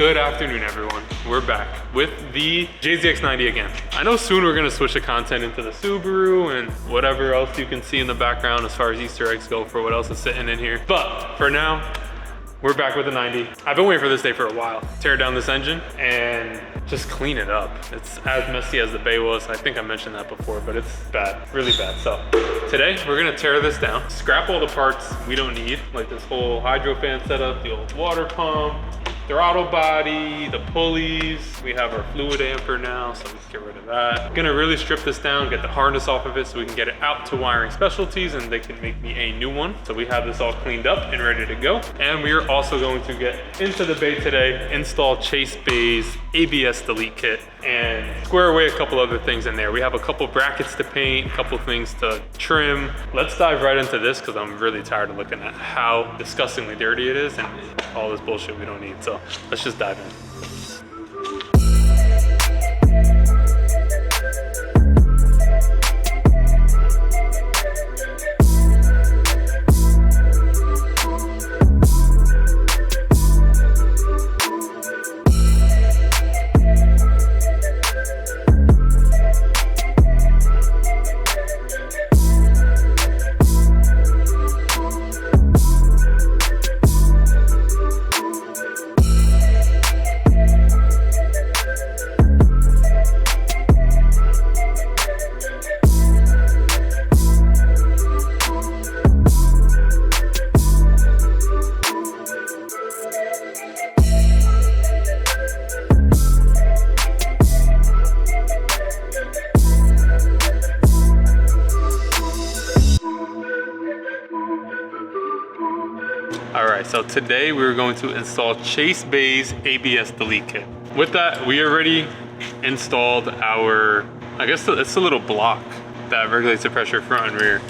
Good afternoon, everyone. We're back with the JZX90 again. I know soon we're gonna switch the content into the Subaru and whatever else you can see in the background as far as Easter eggs go for what else is sitting in here. But for now, we're back with the 90. I've been waiting for this day for a while. Tear down this engine and just clean it up. It's as messy as the bay was. I think I mentioned that before, but it's bad, really bad. So today we're gonna tear this down, scrap all the parts we don't need, like this whole hydro fan setup, the old water pump, throttle body, the pulleys. We have our fluid damper now, so we can get rid of that. Gonna really strip this down, get the harness off of it so we can get it out to Wiring Specialties and they can make me a new one. So we have this all cleaned up and ready to go. And we are also going to get into the bay today, install Chase Bay's ABS delete kit and square away a couple other things in there. We have a couple brackets to paint, a couple things to trim. Let's dive right into this because I'm really tired of looking at how disgustingly dirty it is and all this bullshit we don't need. So let's just dive in. Alright, so today we're going to install Chase Bay's ABS delete kit. With that, we already installed our, I guess it's a little block that regulates the pressure front and rear.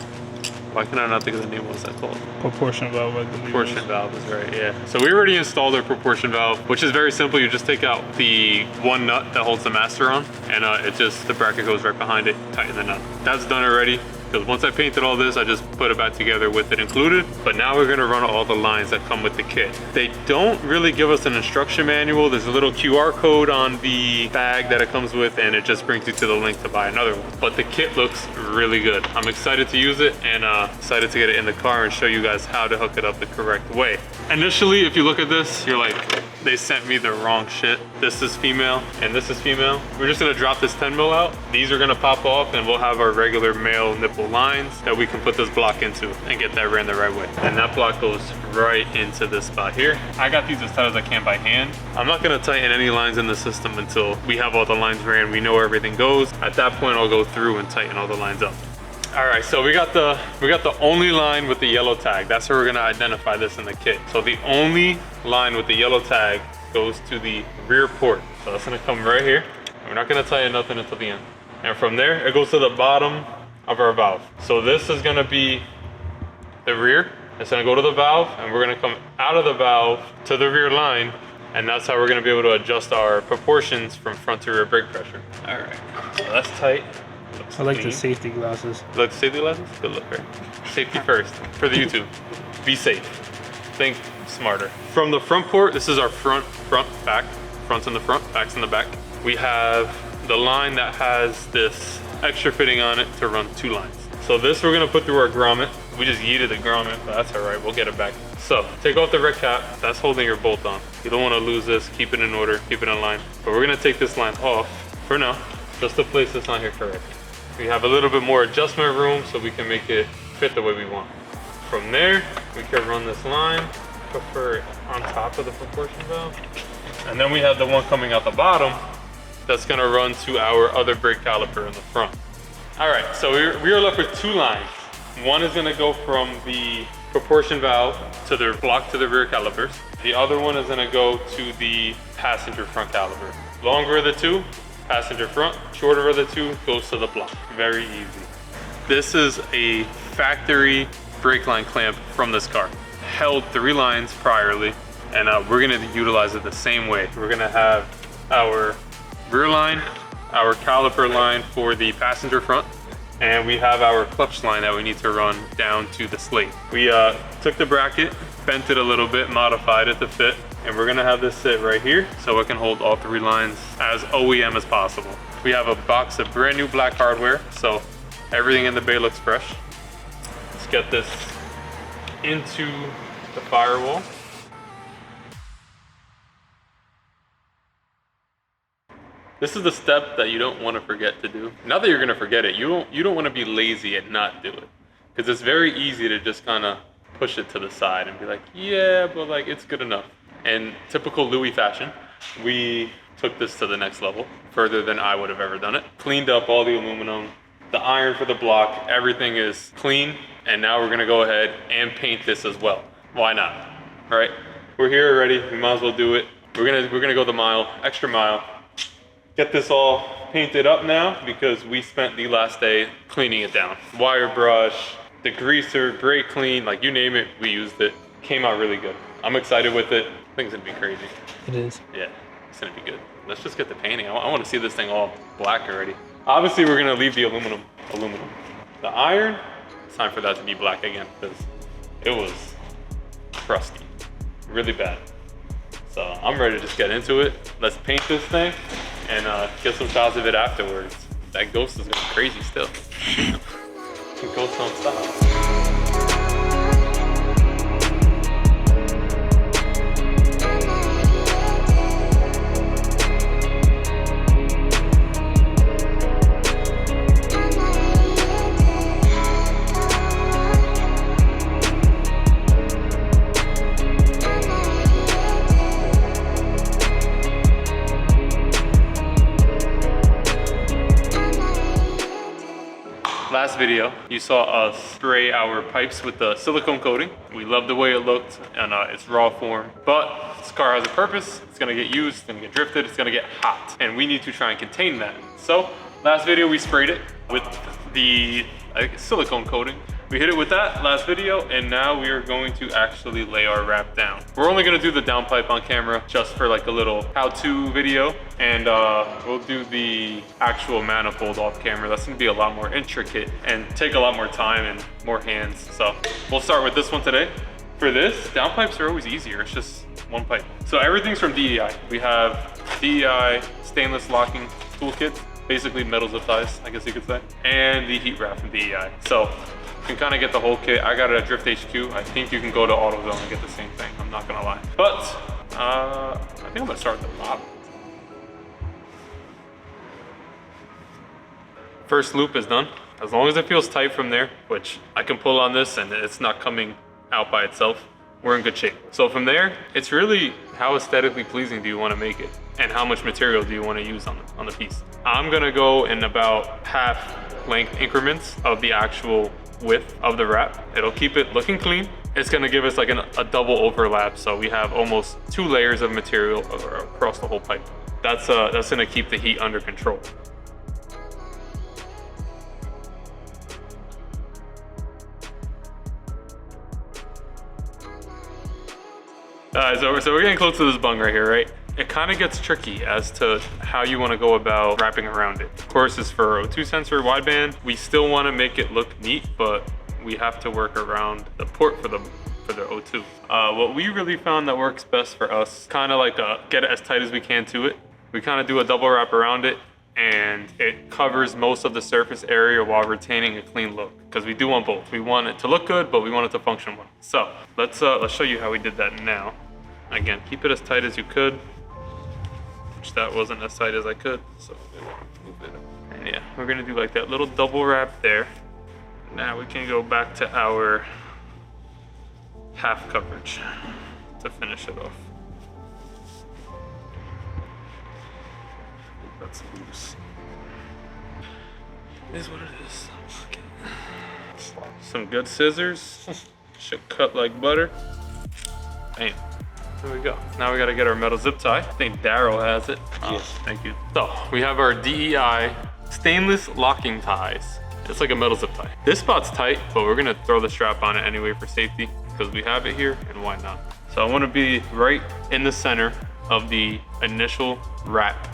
Why can I not think of the name? What's that called? Proportion valve, I believe. Proportion valve is right, yeah. So we already installed our proportion valve, which is very simple. You just take out the one nut that holds the master on, and the bracket goes right behind it, tighten the nut. That's done already. Because once I painted all this, I just put it back together with it included. But now we're gonna run all the lines that come with the kit. They don't really give us an instruction manual. There's a little QR code on the bag that it comes with, and it just brings you to the link to buy another one. But the kit looks really good. I'm excited to use it and excited to get it in the car and show you guys how to hook it up the correct way. Initially, if you look at this, you're like, they sent me the wrong shit. This is female and this is female. We're just gonna drop this 10 mil out. These are gonna pop off and we'll have our regular male nipple lines that we can put this block into and get that ran the right way. And that block goes right into this spot here. I got these as tight as I can by hand. I'm not gonna tighten any lines in the system until we have all the lines ran. We know where everything goes. At that point, I'll go through and tighten all the lines up. All right, so we got the only line with the yellow tag. That's where we're gonna identify this in the kit. So the only line with the yellow tag goes to the rear port. So that's gonna come right here. We're not gonna tighten nothing until the end. And from there, it goes to the bottom of our valve. So this is gonna be the rear. It's gonna go to the valve and we're gonna come out of the valve to the rear line. And that's how we're gonna be able to adjust our proportions from front to rear brake pressure. All right, so that's tight. I like the safety glasses. You like the safety glasses? Good look, right? Safety first for the YouTube. Be safe. Think smarter. From the front port, this is our front, back. Front's in the front, back's in the back. We have the line that has this extra fitting on it to run 2 lines. So this we're gonna put through our grommet. We just yeeted the grommet, but that's all right, we'll get it back. So take off the red cap, that's holding your bolt on. You don't wanna lose this, keep it in order, keep it in line. But we're gonna take this line off for now, just to place this on here correctly. We have a little bit more adjustment room so we can make it fit the way we want. From there, we can run this line, prefer it on top of the proportion valve. And then we have the one coming out the bottom that's gonna run to our other brake caliper in the front. All right, so we are left with 2 lines. One is gonna go from the proportion valve to the block to the rear calipers. The other one is gonna go to the passenger front caliper. Longer of the 2, passenger front, shorter of the 2 goes to the block. Very easy. This is a factory brake line clamp from this car. Held 3 lines priorly, and we're gonna utilize it the same way. We're gonna have our rear line, our caliper line for the passenger front, and we have our clutch line that we need to run down to the slate. We took the bracket, bent it a little bit, modified it to fit, And we're gonna have this sit right here so it can hold all 3 lines as OEM as possible. We have a box of brand new black hardware, so everything in the bay looks fresh. Let's get this into the firewall. This is the step that you don't want to forget to do. Not that you're gonna forget it, you don't want to be lazy and not do it. Because it's very easy to just kind of push it to the side and be like, yeah, but like it's good enough. In typical Louis fashion, we took this to the next level, further than I would have ever done it. Cleaned up all the aluminum, the iron for the block, everything is clean. And now we're gonna go ahead and paint this as well. Why not, right? We're here already, we might as well do it. We're gonna go the mile, extra mile. Get this all painted up now because we spent the last day cleaning it down. Wire brush, the greaser, brake clean, like you name it, we used it. Came out really good. I'm excited with it. I think it's gonna be crazy. It is. Yeah, it's gonna be good. Let's just get the painting. I wanna see this thing all black already. Obviously we're gonna leave the aluminum. The iron, it's time for that to be black again because it was crusty, really bad. So I'm ready to just get into it. Let's paint this thing and get some shots of it afterwards. That ghost is going crazy still. The ghost don't stop. Last video, you saw us spray our pipes with the silicone coating. We love the way it looked and its raw form, but this car has a purpose. It's gonna get used, it's gonna get drifted, it's gonna get hot, and we need to try and contain that. So last video we sprayed it with the silicone coating. We hit it with that last video, and now we are going to actually lay our wrap down. We're only gonna do the downpipe on camera just for like a little how-to video, and we'll do the actual manifold off camera. That's gonna be a lot more intricate and take a lot more time and more hands. So we'll start with this one today. For this, downpipes are always easier. It's just one pipe. So everything's from DEI. We have DEI stainless locking toolkit, basically metal zip ties, I guess you could say, and the heat wrap from DEI. So you can kind of get the whole kit. I got it at Drift HQ. I think you can go to AutoZone and get the same thing. I'm not gonna lie. But I think I'm gonna start at the bottom. First loop is done. As long as it feels tight from there, which I can pull on this and it's not coming out by itself, we're in good shape. So from there, it's really how aesthetically pleasing do you want to make it and how much material do you want to use on the piece. I'm gonna go in about half length increments of the actual width of the wrap. It'll keep it looking clean. It's gonna give us like a double overlap, so we have almost 2 layers of material across the whole pipe. That's gonna keep the heat under control. So we're getting close to this bung right here, right? It kind of gets tricky as to how you want to go about wrapping around it. Of course, it's for O2 sensor wideband. We still want to make it look neat, but we have to work around the port for the O2. What we really found that works best for us, kind of like get it as tight as we can to it. We kind of do a double wrap around it, and it covers most of the surface area while retaining a clean look. Because we do want both. We want it to look good, but we want it to function well. So let's show you how we did that now. Again, keep it as tight as you could. Which that wasn't as tight as I could, so move it up. And yeah, we're gonna do like that little double wrap there. Now we can go back to our half coverage to finish it off. That's loose. It is what it is. Okay. Some good scissors. Should cut like butter. Bam. There we go. Now we gotta get our metal zip tie. I think Daryl has it. Yes. Thank you. So we have our DEI stainless locking ties. It's like a metal zip tie. This spot's tight, but we're gonna throw the strap on it anyway for safety because we have it here, and why not? So I wanna be right in the center of the initial wrap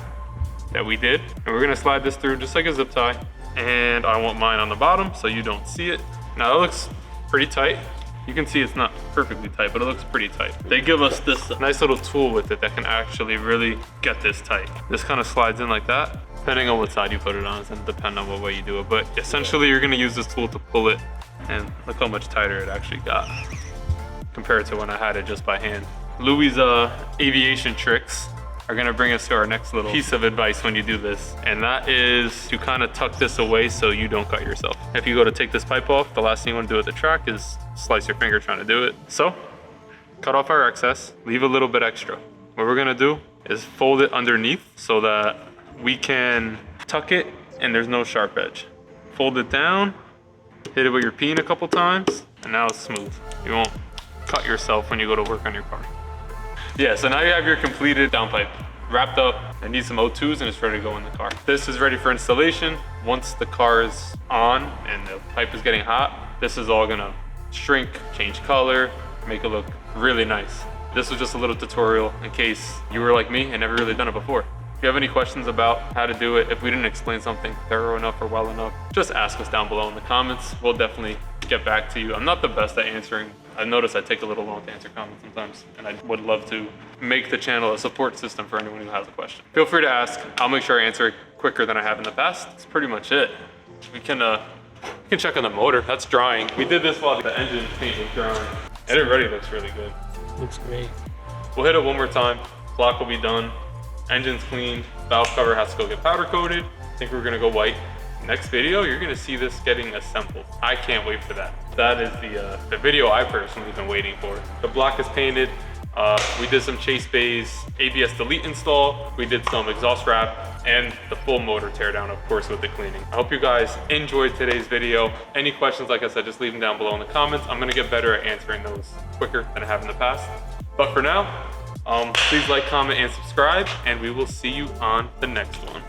that we did. And we're gonna slide this through just like a zip tie. And I want mine on the bottom so you don't see it. Now that looks pretty tight. You can see it's not perfectly tight, but it looks pretty tight. They give us this nice little tool with it that can actually really get this tight. This kind of slides in like that. Depending on what side you put it on, it's gonna depend on what way you do it. But essentially you're gonna use this tool to pull it, and look how much tighter it actually got compared to when I had it just by hand. Louis' aviation tricks are gonna bring us to our next little piece of advice when you do this. And that is to kind of tuck this away so you don't cut yourself. If you go to take this pipe off, the last thing you wanna do at the track is slice your finger trying to do it. So, cut off our excess, leave a little bit extra. What we're gonna do is fold it underneath so that we can tuck it and there's no sharp edge. Fold it down, hit it with your peen a couple times, and now it's smooth. You won't cut yourself when you go to work on your car. Yeah, so now you have your completed downpipe wrapped up. I need some O2s and it's ready to go in the car. This is ready for installation. Once the car is on and the pipe is getting hot, this is all gonna shrink, change color, make it look really nice. This was just a little tutorial in case you were like me and never really done it before. If you have any questions about how to do it, if we didn't explain something thorough enough or well enough, just ask us down below in the comments. We'll definitely get back to you. I'm not the best at answering. I've noticed I take a little long to answer comments sometimes, and I would love to make the channel a support system for anyone who has a question. Feel free to ask. I'll make sure I answer it quicker than I have in the past. That's pretty much it. We can check on the motor. That's drying. We did this while the engine paint was drying. And it already looks really good. Looks great. We'll hit it one more time. Block will be done. Engine's cleaned. Valve cover has to go get powder coated. I think we're gonna go white. Next video, you're gonna see this getting assembled. I can't wait for that. That is the video I personally been waiting for. The block is painted. We did some chase bays, ABS delete install. We did some exhaust wrap and the full motor teardown, of course, with the cleaning. I hope you guys enjoyed today's video. Any questions, like I said, just leave them down below in the comments. I'm gonna get better at answering those quicker than I have in the past. But for now, please like, comment, and subscribe, and we will see you on the next one.